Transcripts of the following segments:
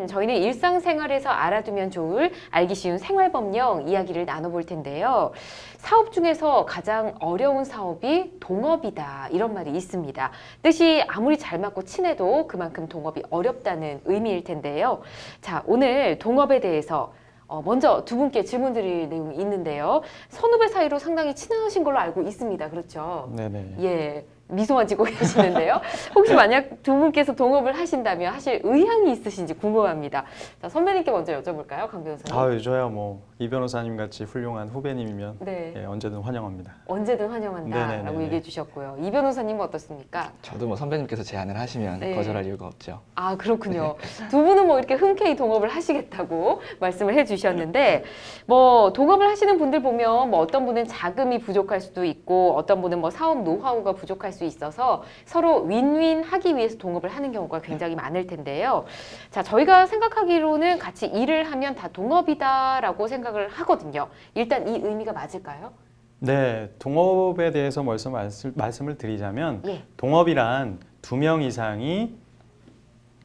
저희는 일상생활에서 알아두면 좋을 알기 쉬운 생활법령 이야기를 나눠볼 텐데요. 사업 중에서 가장 어려운 사업이 동업이다 이런 말이 있습니다. 뜻이 아무리 잘 맞고 친해도 그만큼 동업이 어렵다는 의미일 텐데요. 자, 오늘 동업에 대해서 먼저 두 분께 질문 드릴 내용이 있는데요. 선후배 사이로 상당히 친하신 걸로 알고 있습니다. 그렇죠? 네네. 예. 미소만 짓고 계시는데요. 혹시 만약 두 분께서 동업을 하신다면 하실 의향이 있으신지 궁금합니다. 자, 선배님께 먼저 여쭤볼까요, 강 변호사님? 아유, 저야 뭐 이 변호사님 같이 훌륭한 후배님이면 네. 예, 언제든 환영합니다. 언제든 환영한다라고 네네네네. 얘기해 주셨고요. 이 변호사님은 어떻습니까? 저도 뭐 선배님께서 제안을 하시면 네. 거절할 이유가 없죠. 아, 그렇군요. 두 분은 뭐 이렇게 흔쾌히 동업을 하시겠다고 말씀을 해주셨는데, 뭐 동업을 하시는 분들 보면 뭐 어떤 분은 자금이 부족할 수도 있고, 어떤 분은 뭐 사업 노하우가 부족할 수 있어서 서로 윈윈 하기 위해서 동업을 하는 경우가 굉장히 많을 텐데요. 자, 저희가 생각하기로는 같이 일을 하면 다 동업이다라고 생각을 하거든요. 일단 이 의미가 맞을까요? 네, 동업에 대해서 말씀을 드리자면 예. 동업이란 2명 이상이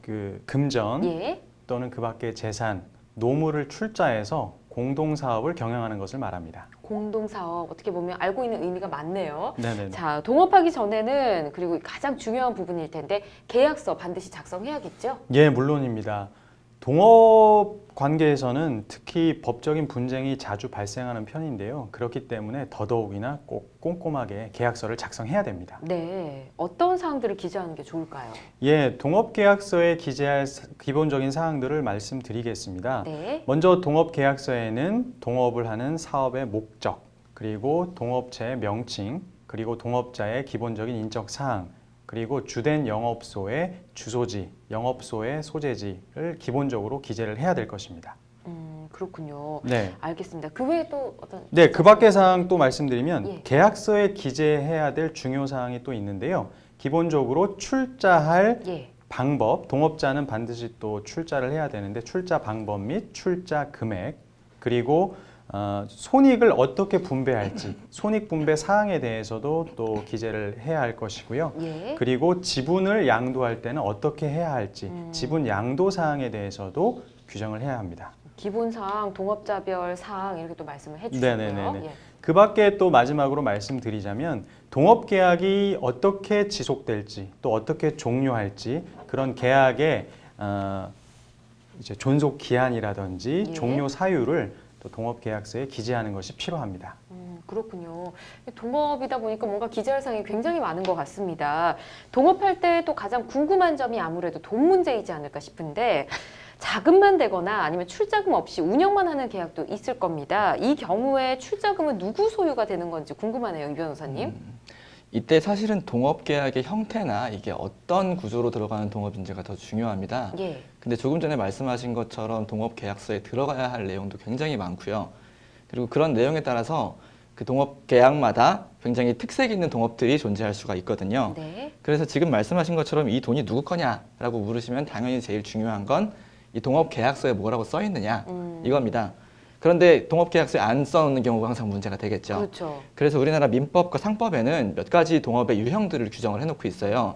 그 금전 예. 또는 그 밖의 재산, 노무를 출자해서 공동사업을 경영하는 것을 말합니다. 공동사업 어떻게 보면 알고 있는 의미가 많네요. 네네. 자, 동업하기 전에는 그리고 가장 중요한 부분일 텐데 계약서 반드시 작성해야겠죠? 예, 물론입니다. 동업 관계에서는 특히 법적인 분쟁이 자주 발생하는 편인데요. 그렇기 때문에 더더욱이나 꼭 꼼꼼하게 계약서를 작성해야 됩니다. 네. 어떤 사항들을 기재하는 게 좋을까요? 예, 동업계약서에 기재할 기본적인 사항들을 말씀드리겠습니다. 네. 먼저 동업계약서에는 동업을 하는 사업의 목적, 그리고 동업체의 명칭, 그리고 동업자의 기본적인 인적 사항, 그리고 주된 영업소의 주소지, 영업소의 소재지를 기본적으로 기재를 해야 될 것입니다. 그렇군요. 네. 알겠습니다. 그 외에 또 어떤? 네, 그 밖의 사항 또 말씀드리면 예. 계약서에 기재해야 될 중요 사항이 또 있는데요. 기본적으로 출자할 예. 방법, 동업자는 반드시 또 출자를 해야 되는데 출자 방법 및 출자 금액, 그리고 손익을 어떻게 분배할지, 손익 분배 사항에 대해서도 또 기재를 해야 할 것이고요. 예. 그리고 지분을 양도할 때는 어떻게 해야 할지, 지분 양도 사항에 대해서도 규정을 해야 합니다. 기본 사항, 동업자별 사항 이렇게 또 말씀을 해주셨고요. 네네네. 예. 그 밖에 또 마지막으로 말씀드리자면 동업계약이 어떻게 지속될지 또 어떻게 종료할지 그런 계약의 이제 존속 기한이라든지 예. 종료 사유를 또 동업계약서에 기재하는 것이 필요합니다. 그렇군요. 동업이다 보니까 뭔가 기재할 사항이 굉장히 많은 것 같습니다. 동업할 때 또 가장 궁금한 점이 아무래도 돈 문제이지 않을까 싶은데 자금만 되거나 아니면 출자금 없이 운영만 하는 계약도 있을 겁니다. 이 경우에 출자금은 누구 소유가 되는 건지 궁금하네요, 이 변호사님. 이때 사실은 동업 계약의 형태나 이게 어떤 구조로 들어가는 동업인지가 더 중요합니다. 예. 근데 조금 전에 말씀하신 것처럼 동업 계약서에 들어가야 할 내용도 굉장히 많고요. 그리고 그런 내용에 따라서 그 동업 계약마다 굉장히 특색 있는 동업들이 존재할 수가 있거든요. 네. 그래서 지금 말씀하신 것처럼 이 돈이 누구 거냐라고 물으시면 당연히 제일 중요한 건 이 동업 계약서에 뭐라고 써 있느냐 이겁니다. 그런데 동업 계약서에 안 써놓는 경우가 항상 문제가 되겠죠. 그렇죠. 그래서 우리나라 민법과 상법에는 몇 가지 동업의 유형들을 규정을 해놓고 있어요.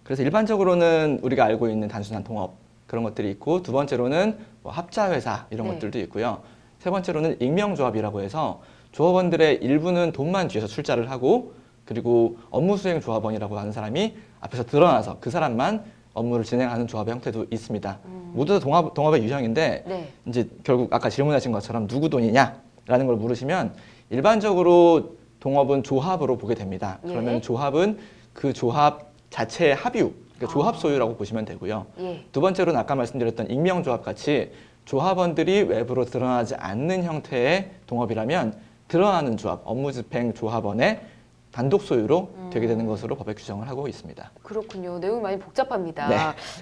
그래서 일반적으로는 우리가 알고 있는 단순한 동업 그런 것들이 있고, 두 번째로는 뭐 합자회사 이런 네. 것들도 있고요. 세 번째로는 익명조합이라고 해서 조합원들의 일부는 돈만 쥐어서 출자를 하고, 그리고 업무수행 조합원이라고 하는 사람이 앞에서 드러나서 그 사람만 업무를 진행하는 조합의 형태도 있습니다. 모두 다 동업의 유형인데 네. 이제 결국 아까 질문하신 것처럼 누구 돈이냐라는 걸 물으시면 일반적으로 동업은 조합으로 보게 됩니다. 예. 그러면 조합은 그 조합 자체의 합유, 그러니까 조합 소유라고 보시면 되고요. 예. 두 번째로는 아까 말씀드렸던 익명조합 같이 조합원들이 외부로 드러나지 않는 형태의 동업이라면 드러나는 조합, 업무집행 조합원의 단독 소유로 되게 되는 것으로 법에 규정을 하고 있습니다. 그렇군요. 내용이 많이 복잡합니다. 네.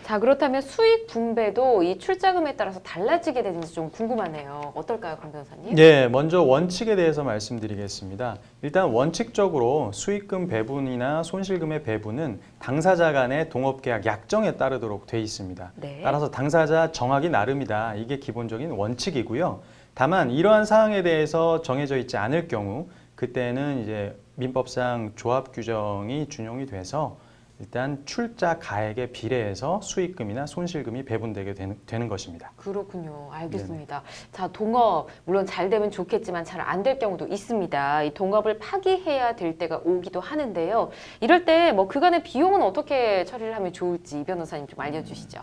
자, 그렇다면 수익 분배도 이 출자금에 따라서 달라지게 되는지 좀 궁금하네요. 어떨까요, 강 변호사님? 예, 먼저 원칙에 대해서 말씀드리겠습니다. 일단 원칙적으로 수익금 배분이나 손실금의 배분은 당사자 간의 동업계약 약정에 따르도록 돼 있습니다. 네. 따라서 당사자 정하기 나름이다. 이게 기본적인 원칙이고요. 다만 이러한 사항에 대해서 정해져 있지 않을 경우 그때는 이제 민법상 조합 규정이 준용이 돼서 일단 출자 가액에 비례해서 수익금이나 손실금이 배분되게 되는 것입니다. 그렇군요. 알겠습니다. 자, 동업 물론 잘 되면 좋겠지만 잘 안 될 경우도 있습니다. 이 동업을 파기해야 될 때가 오기도 하는데요. 이럴 때 뭐 그간의 비용은 어떻게 처리를 하면 좋을지 이 변호사님 좀 알려주시죠.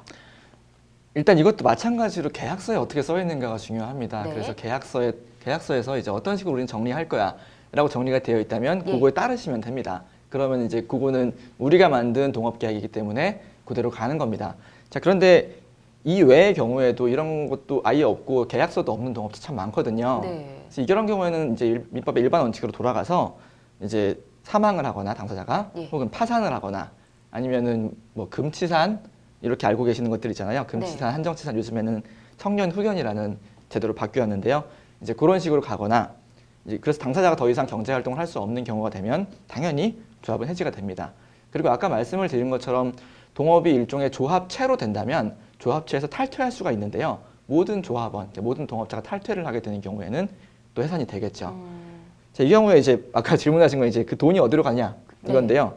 일단 이것도 마찬가지로 계약서에 어떻게 써 있는가가 중요합니다. 네. 그래서 계약서에서 이제 어떤 식으로 우리는 정리할 거야라고 정리가 되어 있다면 예. 그거에 따르시면 됩니다. 그러면 이제 그거는 우리가 만든 동업계약이기 때문에 그대로 가는 겁니다. 자, 그런데 이 외의 경우에도 이런 것도 아예 없고 계약서도 없는 동업자 참 많거든요. 네. 그래서 이런 경우에는 이제 민법의 일반 원칙으로 돌아가서 이제 사망을 하거나 당사자가 예. 혹은 파산을 하거나 아니면은 뭐 금치산 이렇게 알고 계시는 것들 있잖아요. 금치산, 네. 한정치산 요즘에는 청년 후견이라는 제도로 바뀌었는데요. 이제 그런 식으로 가거나 이제 그래서 당사자가 더 이상 경제 활동을 할 수 없는 경우가 되면 당연히 조합은 해지가 됩니다. 그리고 아까 말씀을 드린 것처럼 동업이 일종의 조합체로 된다면 조합체에서 탈퇴할 수가 있는데요. 모든 조합원, 모든 동업자가 탈퇴를 하게 되는 경우에는 또 해산이 되겠죠. 자, 이 경우에 이제 아까 질문하신 건 이제 그 돈이 어디로 가냐 이건데요.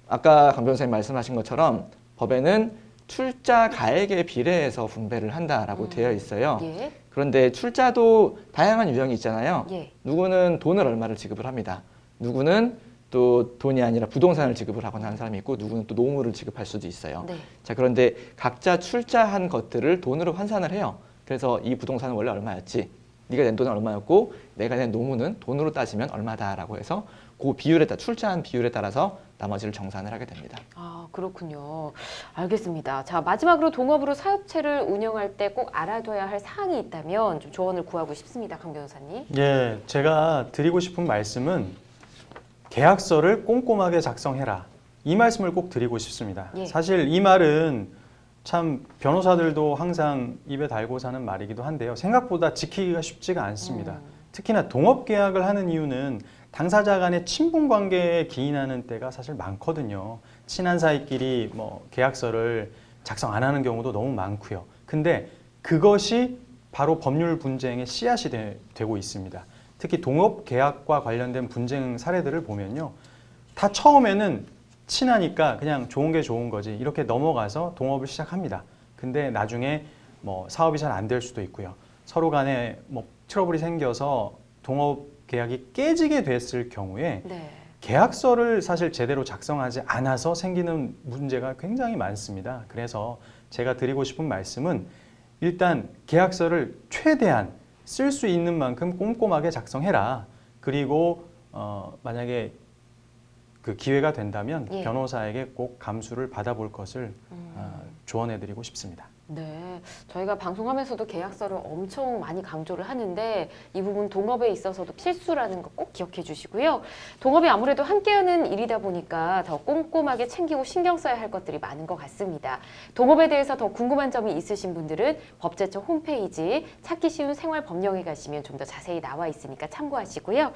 아까 강 변호사님 말씀하신 것처럼 법에는 출자 가액에 비례해서 분배를 한다라고 되어 있어요. 예. 그런데 출자도 다양한 유형이 있잖아요. 예. 누구는 돈을 얼마를 지급을 합니다. 누구는 또 돈이 아니라 부동산을 지급을 하거나 하는 사람이 있고 누구는 또 노무를 지급할 수도 있어요. 네. 자, 그런데 각자 출자한 것들을 돈으로 환산을 해요. 그래서 이 부동산은 원래 얼마였지? 네가 낸 돈은 얼마였고 내가 낸 노무는 돈으로 따지면 얼마다라고 해서 그 비율에 따라 출자한 비율에 따라서 나머지를 정산을 하게 됩니다. 아, 그렇군요. 알겠습니다. 자, 마지막으로 동업으로 사업체를 운영할 때 꼭 알아둬야 할 사항이 있다면 좀 조언을 구하고 싶습니다. 강 변호사님. 예, 제가 드리고 싶은 말씀은 계약서를 꼼꼼하게 작성해라. 이 말씀을 꼭 드리고 싶습니다. 예. 사실 이 말은 참 변호사들도 항상 입에 달고 사는 말이기도 한데요. 생각보다 지키기가 쉽지가 않습니다. 특히나 동업 계약을 하는 이유는 당사자 간의 친분 관계에 기인하는 때가 사실 많거든요. 친한 사이끼리 뭐 계약서를 작성 안 하는 경우도 너무 많고요. 근데 그것이 바로 법률 분쟁의 씨앗이 되고 있습니다. 특히 동업 계약과 관련된 분쟁 사례들을 보면요. 다 처음에는 친하니까 그냥 좋은 게 좋은 거지 이렇게 넘어가서 동업을 시작합니다. 근데 나중에 뭐 사업이 잘 안 될 수도 있고요. 서로 간에 뭐 트러블이 생겨서 동업 계약이 깨지게 됐을 경우에 네. 계약서를 사실 제대로 작성하지 않아서 생기는 문제가 굉장히 많습니다. 그래서 제가 드리고 싶은 말씀은 일단 계약서를 최대한 쓸 수 있는 만큼 꼼꼼하게 작성해라. 그리고 만약에 그 기회가 된다면 예. 변호사에게 꼭 감수를 받아볼 것을 조언해드리고 싶습니다. 네, 저희가 방송하면서도 계약서를 엄청 많이 강조를 하는데 이 부분 동업에 있어서도 필수라는 거 꼭 기억해 주시고요. 동업이 아무래도 함께하는 일이다 보니까 더 꼼꼼하게 챙기고 신경 써야 할 것들이 많은 것 같습니다. 동업에 대해서 더 궁금한 점이 있으신 분들은 법제처 홈페이지 찾기 쉬운 생활법령에 가시면 좀 더 자세히 나와 있으니까 참고하시고요.